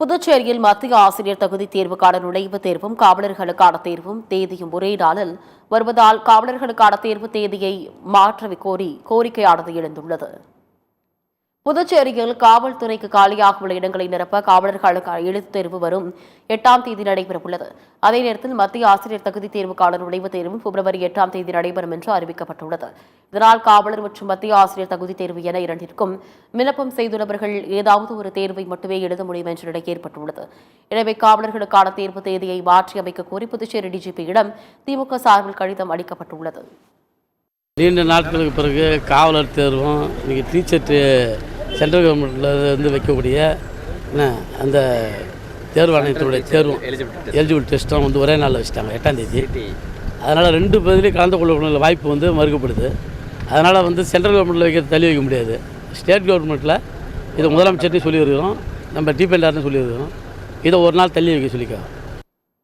புதுச்சேரியில் மத்திய ஆசிரியர் தகுதி தேர்வுக்கான நுழைவுத் தேர்வும் காவலர்களுக்கான தேர்வும் தேதியும் ஒரே நாளில் வருவதால் காவலர்களுக்கான தேர்வு தேதியை மாற்ற கோரிக்கையானது எழுந்துள்ளது. புதுச்சேரியில் காவல்துறைக்கு காலியாக உள்ள இடங்களை நிரப்ப காவலர்களுக்கான எழுத்துத் தேர்வு வரும் 8ஆம் தேதி நடைபெறவுள்ளது. அதே நேரத்தில் மத்திய ஆசிரியர் தகுதி தேர்வுக்கான நுழைவுத் தேர்வும் பிப்ரவரி 8ஆம் தேதி நடைபெறும் என்று அறிவிக்கப்பட்டுள்ளது. இதனால் காவலர் மற்றும் மத்திய ஆசிரியர் தகுதி தேர்வு என இரண்டிற்கும் விண்ணப்பம் செய்துள்ளவர்கள் ஏதாவது ஒரு தேர்வை மட்டுமே எழுத முடியும் என்ற நிலை ஏற்பட்டுள்ளது. எனவே காவலர்களுக்கான தேர்வு தேதியை மாற்றி அமைக்க கோரி புதுச்சேரி டிஜிபியிடம் திமுக சார்பில் கடிதம் அளிக்கப்பட்டுள்ளது. நீண்ட நாட்களுக்கு பிறகு காவலர் தேர்வும் இன்றைக்கி டீச்சர் சென்ட்ரல் கவர்மெண்ட்டில் வைக்கக்கூடிய அந்த தேர்வாணையத்தினுடைய தேர்வும் எலிஜிபிள் டெஸ்ட்டும் ஒரே நாளில் வச்சுட்டாங்க 8ஆம் தேதி. அதனால் 2 பகுதியிலையும் கலந்து கொள்ளக்கூடிய வாய்ப்பு மறுக்கப்படுது. அதனால் சென்ட்ரல் கவர்மெண்ட்டில் வைக்கிறது தள்ளி வைக்க முடியாது. ஸ்டேட் கவர்மெண்ட்டில் இதை முதலமைச்சர்கிட்டையும் சொல்லியிருக்கிறோம், நம்ம டிபெண்டார்னு சொல்லியிருக்கிறோம், இதை ஒரு நாள் தள்ளி வைக்க சொல்லிக்கிறோம்.